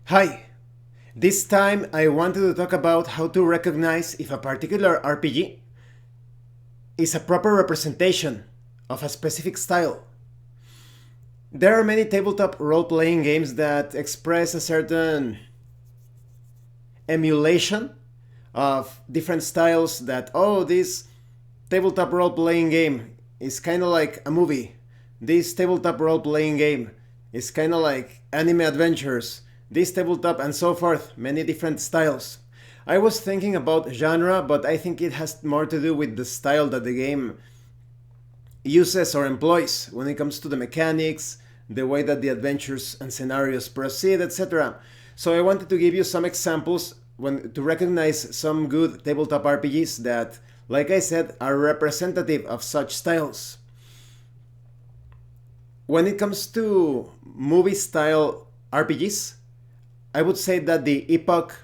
Hi! This time I wanted to talk about how to recognize if a particular RPG is a proper representation of a specific style. There are many tabletop role playing games that express a certain emulation of different styles that, oh, this tabletop role playing game is kind of like a movie. This tabletop role playing game is kind of like anime adventures. This tabletop and so forth, many different styles. I was thinking about genre, but I think it has more to do with the style that the game uses or employs when it comes to the mechanics, the way that the adventures and scenarios proceed, etc. So I wanted to give you some examples to recognize some good tabletop RPGs that, like I said, are representative of such styles. When it comes to movie style RPGs, I would say that the Epoch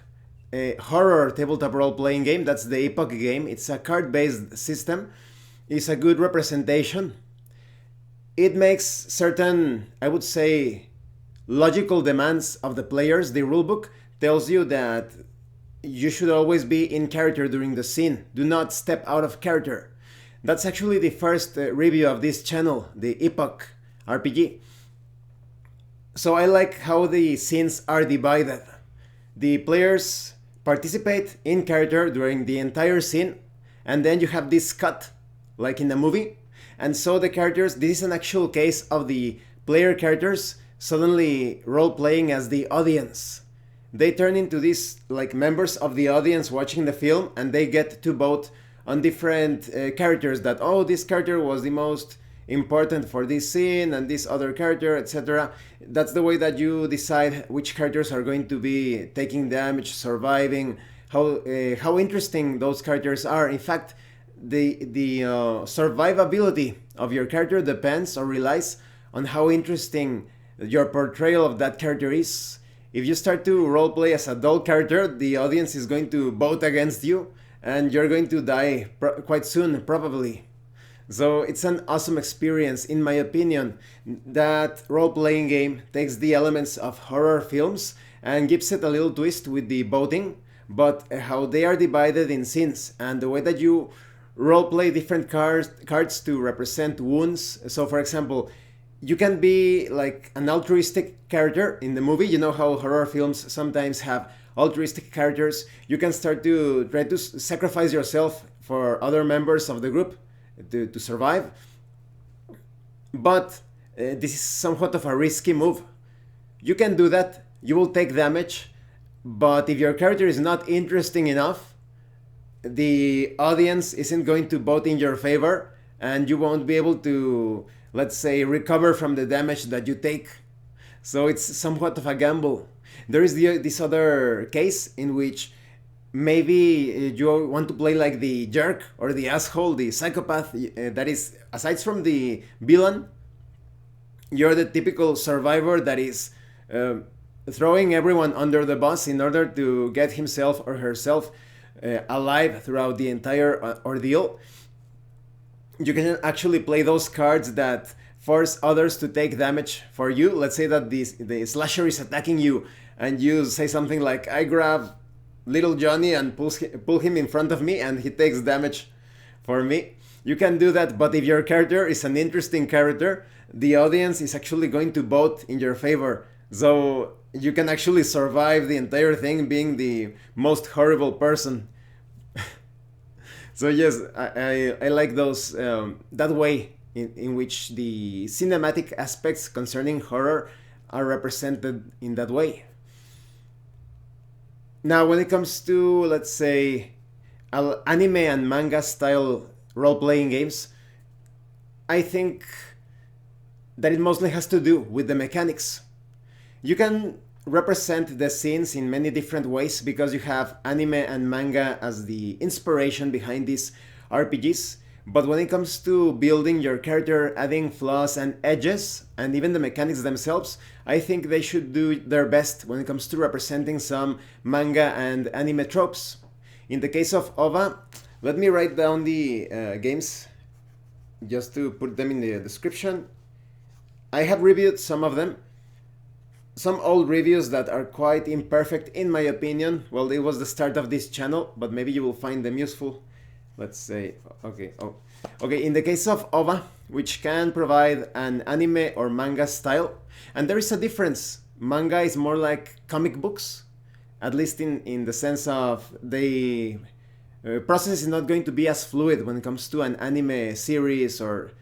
Horror tabletop role playing game, that's the Epoch game, it's a card based system, is a good representation. It makes certain, I would say, logical demands of the players. The rulebook tells you that you should always be in character during the scene. Do not step out of character. That's actually the first review of this channel, the Epoch RPG. So I like how the scenes are divided. The players participate in character during the entire scene, and then you have this cut, like in a movie. And so the characters, this is an actual case of the player characters suddenly role playing as the audience. They turn into these like members of the audience watching the film, and they get to vote on different characters that, oh, this character was the most important for this scene and this other character, etc. That's the way that you decide which characters are going to be taking damage, surviving, how interesting those characters are. In fact, the survivability of your character depends or relies on how interesting your portrayal of that character is. If you start to roleplay as a dull character, the audience is going to vote against you, and you're going to die quite soon, probably. So it's an awesome experience, in my opinion. That role playing game takes the elements of horror films and gives it a little twist with the voting, but how they are divided in scenes and the way that you role play different cards to represent wounds. So, for example, you can be like an altruistic character in the movie. You know how horror films sometimes have altruistic characters. You can start to try to sacrifice yourself for other members of the group to survive. But this is somewhat of a risky move. You can do that, you will take damage, but if your character is not interesting enough, the audience isn't going to vote in your favor, and you won't be able to, let's say, recover from the damage that you take. So it's somewhat of a gamble. There is this other case in which maybe you want to play like the jerk or the asshole, the psychopath, that is, aside from the villain, you're the typical survivor that is throwing everyone under the bus in order to get himself or herself alive throughout the entire ordeal. You can actually play those cards that force others to take damage for you. Let's say that the slasher is attacking you, and you say something like, I grab little Johnny and pull him in front of me, and he takes damage for me. You can do that, but if your character is an interesting character, the audience is actually going to vote in your favor. So you can actually survive the entire thing being the most horrible person. So yes, I like those, that way in which the cinematic aspects concerning horror are represented in that way. Now, when it comes to, let's say, anime and manga style role playing games, I think that it mostly has to do with the mechanics. You can represent the scenes in many different ways because you have anime and manga as the inspiration behind these RPGs. But when it comes to building your character, adding flaws and edges, and even the mechanics themselves, I think they should do their best when it comes to representing some manga and anime tropes. In the case of OVA, let me write down the games just to put them in the description. I have reviewed some of them. some old reviews that are quite imperfect in my opinion. Well, it was the start of this channel, but maybe you will find them useful. Let's say, okay, okay, in the case of OVA, which can provide an anime or manga style, and there is a difference. Manga is more like comic books, at least in the sense of the process is not going to be as fluid when it comes to an anime series or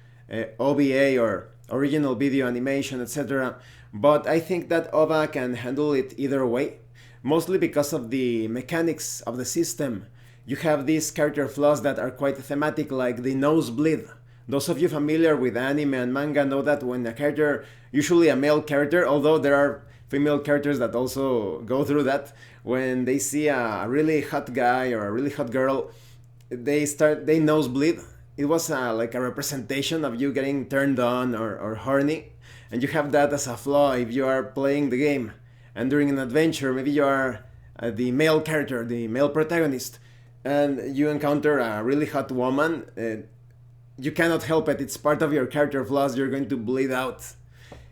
OVA or original video animation, etc. But I think that OVA can handle it either way, mostly because of the mechanics of the system. You have these character flaws that are quite thematic, like the nosebleed. Those of you familiar with anime and manga know that when a character, usually a male character, although there are female characters that also go through that, when they see a really hot guy or a really hot girl, they nosebleed. It was like a representation of you getting turned on or horny, and you have that as a flaw if you are playing the game. And during an adventure, maybe you are the male character, the male protagonist, and you encounter a really hot woman. You cannot help it. It's part of your character flaws. You're going to bleed out.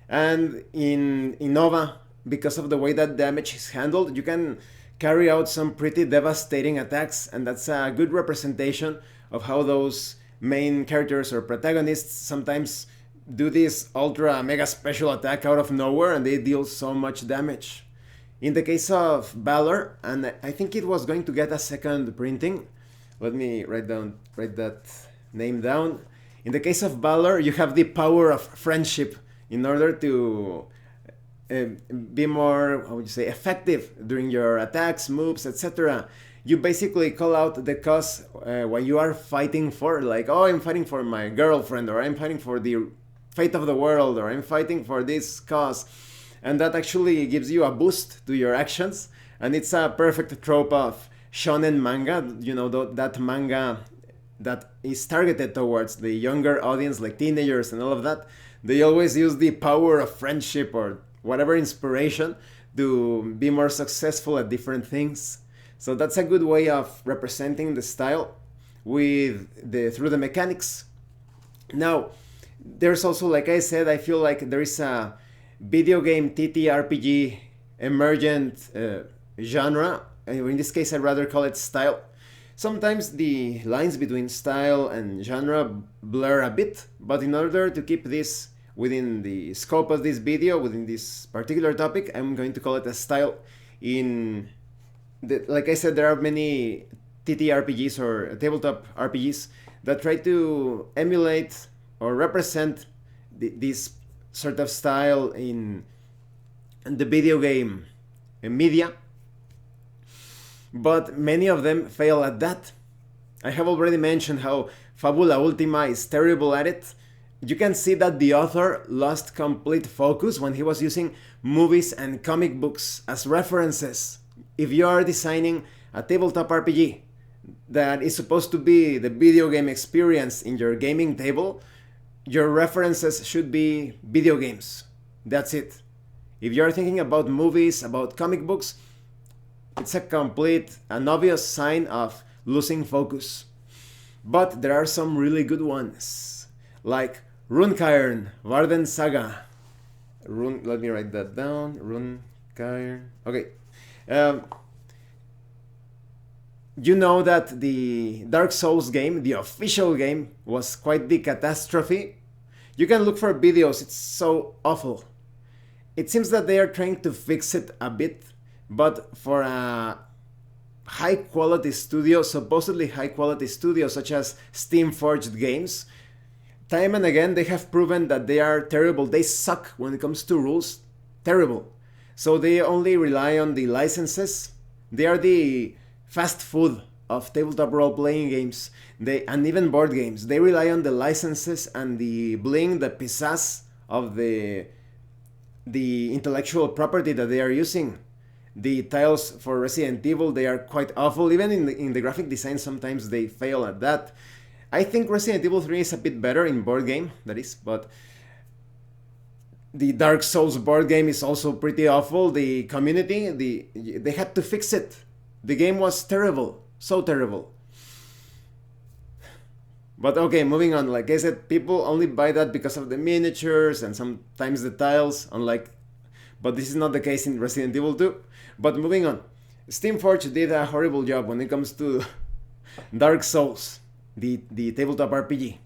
And in Nova, because of the way that damage is handled, you can carry out some pretty devastating attacks, and that's a good representation of how those main characters or protagonists sometimes do this ultra mega special attack out of nowhere and they deal so much damage. In the case of Valor, and I think it was going to get a second printing. Let me write that name down. In the case of Valor, you have the power of friendship in order to be more, how would you say, effective during your attacks, moves, etc. You basically call out the cause what you are fighting for, like, oh, I'm fighting for my girlfriend, or I'm fighting for the fate of the world, or I'm fighting for this cause. And that actually gives you a boost to your actions, and it's a perfect trope of shonen manga, you know, that manga that is targeted towards the younger audience, like teenagers and all of that. They always use the power of friendship or whatever inspiration to be more successful at different things. So that's a good way of representing the style through the mechanics. Now, there's also, like I said, I feel like there is a video game TTRPG emergent genre. In this case, I'd rather call it style. Sometimes the lines between style and genre blur a bit, but in order to keep this within the scope of this video, within this particular topic, I'm going to call it a style. Like I said, there are many TTRPGs or tabletop RPGs that try to emulate or represent this sort of style in the video game media, but many of them fail at that. I have already mentioned how Fabula Ultima is terrible at it. You can see that the author lost complete focus when he was using movies and comic books as references. If you are designing a tabletop RPG that is supposed to be the video game experience in your gaming table, your references should be video games. That's it. If you're thinking about movies, about comic books, it's an obvious sign of losing focus. But there are some really good ones, like Runecairn, Varden Saga. Let me write that down. Runecairn. Okay. You know that the Dark Souls game, the official game, was quite the catastrophe. You can look for videos, it's so awful. It seems that they are trying to fix it a bit, but for a high quality studio, supposedly high quality studio such as Steam Forged Games, time and again they have proven that they are terrible. They suck when it comes to rules. Terrible. So they only rely on the licenses. They are the fast food of tabletop role-playing games, and even board games. They rely on the licenses and the bling, the pizzazz of the intellectual property that they are using. The tiles for Resident Evil, they are quite awful. Even in the graphic design, sometimes they fail at that. I think Resident Evil 3 is a bit better in board game, that is, but the Dark Souls board game is also pretty awful. The community, they had to fix it. The game was terrible, so terrible. But okay, moving on. Like I said, people only buy that because of the miniatures and sometimes the tiles. but this is not the case in Resident Evil 2. But moving on, Steamforge did a horrible job when it comes to Dark Souls, the tabletop RPG.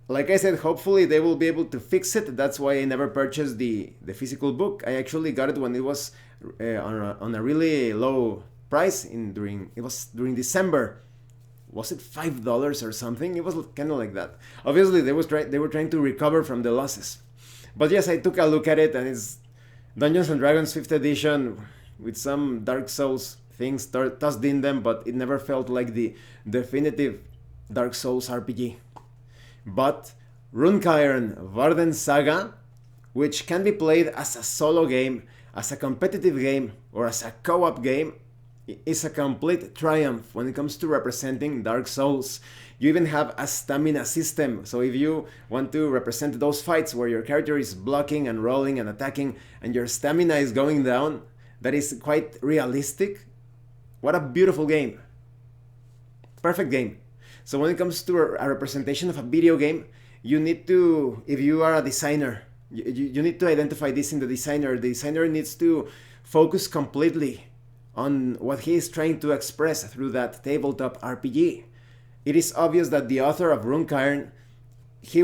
Like I said, hopefully they will be able to fix it. That's why I never purchased the physical book. I actually got it when it was on a really low price during December. Was it $5 or something? It was kind of like that. Obviously, they were trying to recover from the losses. But yes, I took a look at it, and it's Dungeons and Dragons 5th edition with some Dark Souls things tossed in them, but it never felt like the definitive Dark Souls RPG. But Runecairn Varden Saga, which can be played as a solo game, as a competitive game, or as a co-op game, is a complete triumph when it comes to representing Dark Souls. You even have a stamina system, so if you want to represent those fights where your character is blocking and rolling and attacking and your stamina is going down, that is quite realistic. What a beautiful game. Perfect game. So when it comes to a representation of a video game, you need to, if you are a designer, you need to identify this in the designer. The designer needs to focus completely on what he is trying to express through that tabletop RPG. It is obvious that the author of Runecairn, he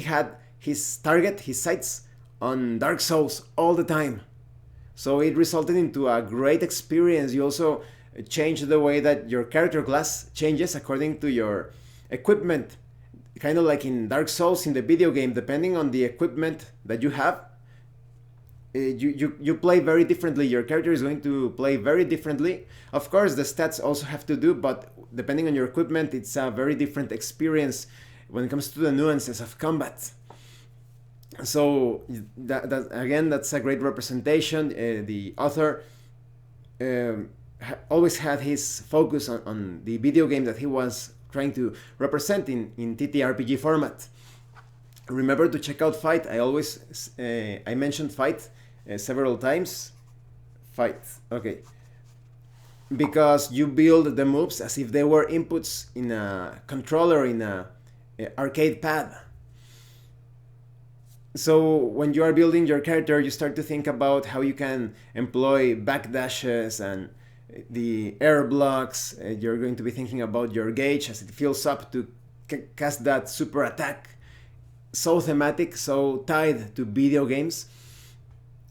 had his target, his sights on Dark Souls all the time. So it resulted into a great experience. You also change the way that your character class changes according to your equipment. Kind of like in Dark Souls in the video game, depending on the equipment that you have, you play very differently. Your character is going to play very differently. Of course, the stats also have to do, but depending on your equipment, it's a very different experience when it comes to the nuances of combat. So that's a great representation. The author always had his focus on the video game that he was trying to represent in TTRPG format. Remember to check out Fight. I mentioned Fight several times. Fight, okay. Because you build the moves as if they were inputs in a controller, in a arcade pad. So when you are building your character, you start to think about how you can employ backdashes and the air blocks. You're going to be thinking about your gauge as it fills up to cast that super attack. So thematic, so tied to video games.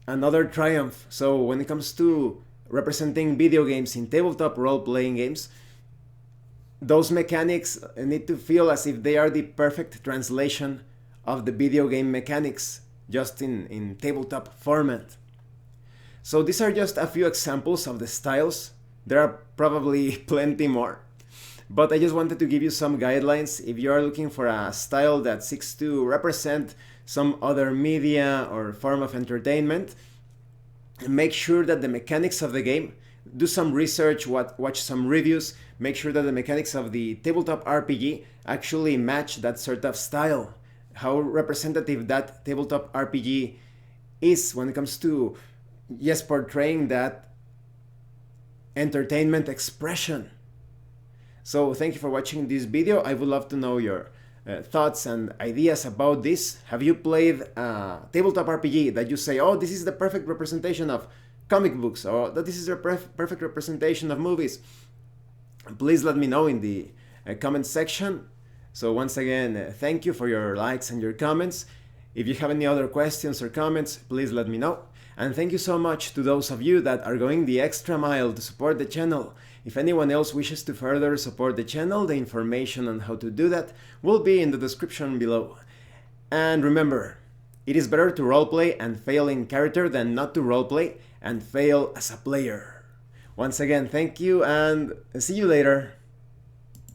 Another triumph. So when it comes to representing video games in tabletop role-playing games, those mechanics need to feel as if they are the perfect translation of the video game mechanics, just in tabletop format. So these are just a few examples of the styles. There are probably plenty more, but I just wanted to give you some guidelines. If you are looking for a style that seeks to represent some other media or form of entertainment, make sure that the mechanics of the game, do some research, watch some reviews, make sure that the mechanics of the tabletop RPG actually match that sort of style. How representative that tabletop RPG is when it comes to, yes, portraying that entertainment expression. So thank you for watching this video. I would love to know your thoughts and ideas about this. Have you played a tabletop RPG that you say, oh, this is the perfect representation of comic books, or that this is the perfect representation of movies? Please let me know in the comment section. So once again, thank you for your likes and your comments. If you have any other questions or comments, please let me know. And thank you so much to those of you that are going the extra mile to support the channel. If anyone else wishes to further support the channel, the information on how to do that will be in the description below. And remember, it is better to roleplay and fail in character than not to roleplay and fail as a player. Once again, thank you and see you later.